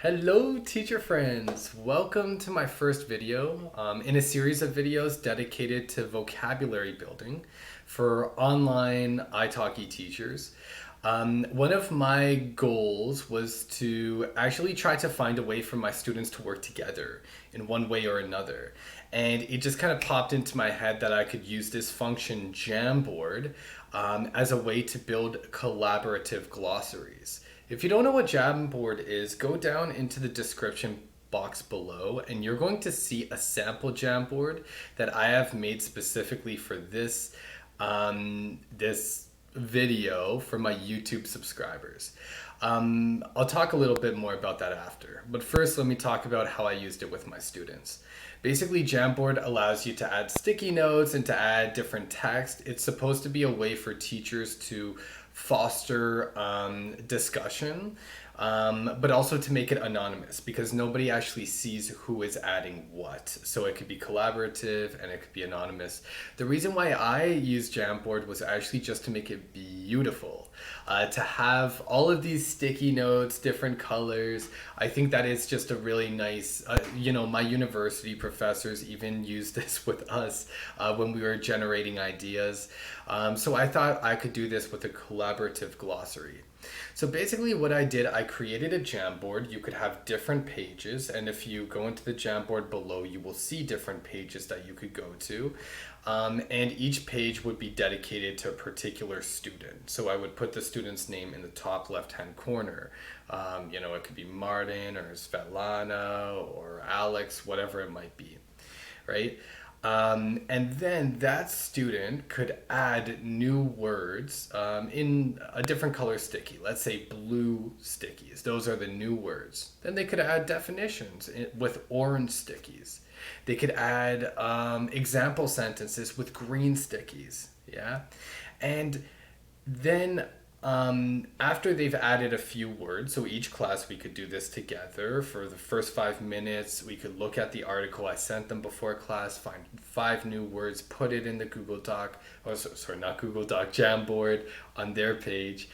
Hello teacher friends, welcome to my first video in a series of videos dedicated to vocabulary building for online iTalki teachers. One of my goals was to actually try to find a way for my students to work together in one way or another. And it just kind of popped into my head that I could use this function Jamboard as a way to build collaborative glossaries. If you don't know what Jamboard is, go down into the description box below and you're going to see a sample Jamboard that I have made specifically for this video for my YouTube subscribers. I'll talk a little bit more about that after, but first let me talk about how I used it with my students. Basically, Jamboard allows you to add sticky notes and to add different text. It's supposed to be a way for teachers to foster discussion, but also to make it anonymous because nobody actually sees who is adding what. So it could be collaborative and it could be anonymous. The reason why I used Jamboard was actually just to make it beautiful, to have all of these sticky notes, different colors. I think that is just a really nice, my university professors even used this with us when we were generating ideas. So I thought I could do this with a collaborative glossary. So basically what I did, I created a Jamboard. You could have different pages, and if you go into the Jamboard below, you will see different pages that you could go to. And each page would be dedicated to a particular student. So I would put the student's name in the top left-hand corner. It could be Martin or Svetlana or Alex, whatever it might be, right? And then that student could add new words in a different color sticky. Let's say blue stickies. Those are the new words. Then they could add definitions with orange stickies. They could add example sentences with green stickies. Yeah. And then after they've added a few words, so each class we could do this together for the first 5 minutes. We could look at the article I sent them before class, find 5 new words, put it in the Google Doc, not Google Doc, Jamboard on their page,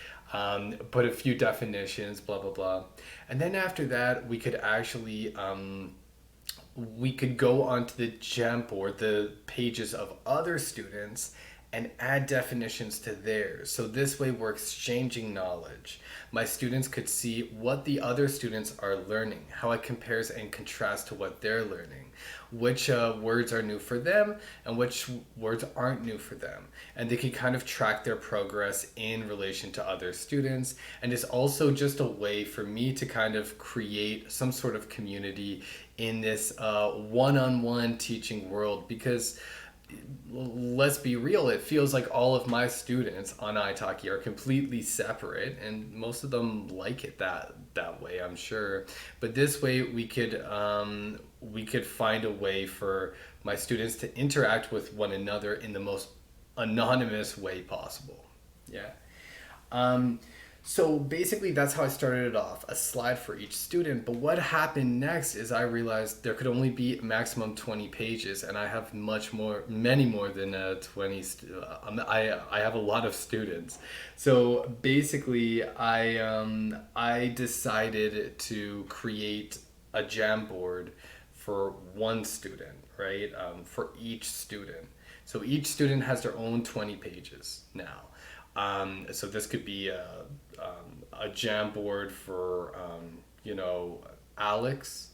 put a few definitions, blah, blah, blah. And then after that, we could actually, we could go onto the Jamboard, the pages of other students, and add definitions to theirs. So this way we're exchanging knowledge. My students could see what the other students are learning, how it compares and contrasts to what they're learning, which words are new for them and which words aren't new for them. And they could kind of track their progress in relation to other students. And it's also just a way for me to kind of create some sort of community in this one-on-one teaching world, because let's be real, it feels like all of my students on iTalki are completely separate, and most of them like it that way, I'm sure. But this way we could find a way for my students to interact with one another in the most anonymous way possible. Yeah. So basically that's how I started it off, a slide for each student. But what happened next is I realized there could only be maximum 20 pages, and I have many more than 20. I have a lot of students. So basically I decided to create a Jamboard for one student, right? For each student. So each student has their own 20 pages now. So this could be a Jamboard for, Alex,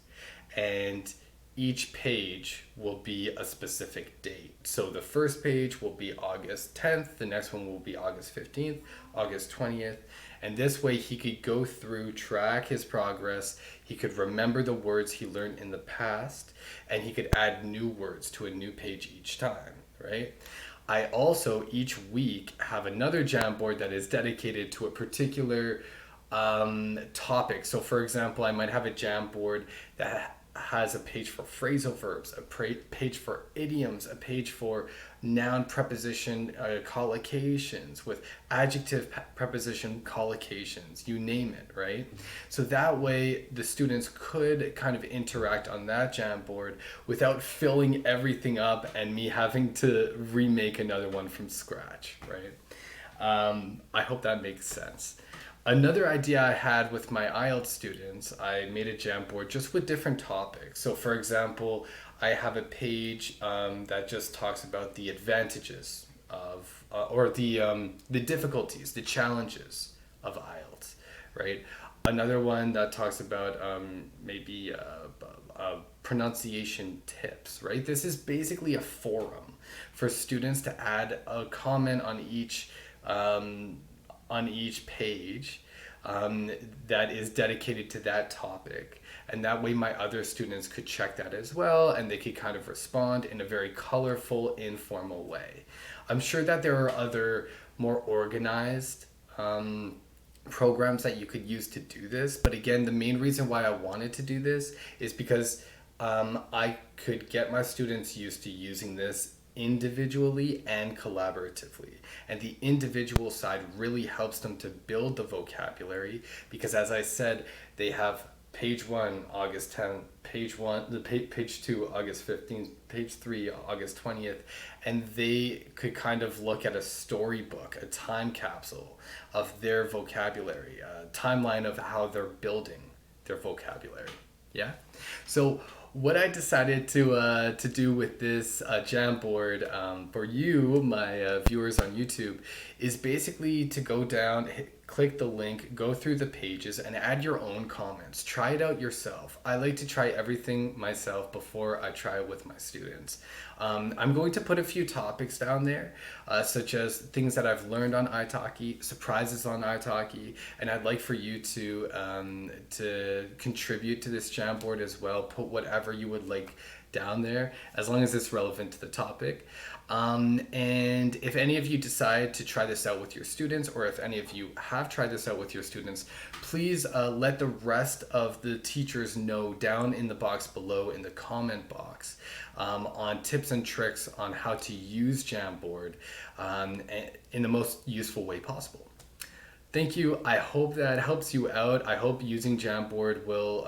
and each page will be a specific date. So the first page will be August 10th, the next one will be August 15th, August 20th, and this way he could go through, track his progress, he could remember the words he learned in the past, and he could add new words to a new page each time, right? I also each week have another Jamboard that is dedicated to a particular topic. So for example, I might have a Jamboard that has a page for phrasal verbs, a page for idioms, a page for noun preposition collocations, with adjective preposition collocations, you name it, right? So that way the students could kind of interact on that Jamboard without filling everything up and me having to remake another one from scratch, right? I hope that makes sense. Another idea I had with my IELTS students, I made a Jamboard just with different topics. So, for example, I have a page that just talks about the advantages of, or the difficulties, the challenges of IELTS, right? Another one that talks about maybe pronunciation tips, right? This is basically a forum for students to add a comment um, on each page that is dedicated to that topic. And that way, my other students could check that as well, and they could kind of respond in a very colorful, informal way. I'm sure that there are other more organized programs that you could use to do this. But again, the main reason why I wanted to do this is because I could get my students used to using this individually and collaboratively. And the individual side really helps them to build the vocabulary because, as I said, they have page 1 August 10th, page 2 August 15th, page 3 August 20th, and they could kind of look at a storybook, a time capsule of their vocabulary, a timeline of how they're building their vocabulary. Yeah. So what I decided to do with this Jamboard for you, my viewers on YouTube, is basically to go down, click the link, go through the pages, and add your own comments. Try it out yourself. I like to try everything myself before I try it with my students. I'm going to put a few topics down there, such as things that I've learned on iTalki, surprises on iTalki, and I'd like for you to contribute to this Jamboard as well. Put whatever you would like down there, as long as it's relevant to the topic. And if any of you decide to try this out with your students, or if any of you have tried this out with your students, please let the rest of the teachers know down in the box below in the comment box on tips and tricks on how to use Jamboard in the most useful way possible. Thank you. I hope that helps you out. I hope using Jamboard will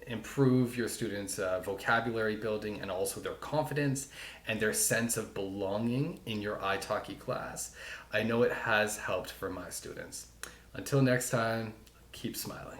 improve your students' vocabulary building and also their confidence and their sense of belonging in your iTalki class. I know it has helped for my students. Until next time, keep smiling.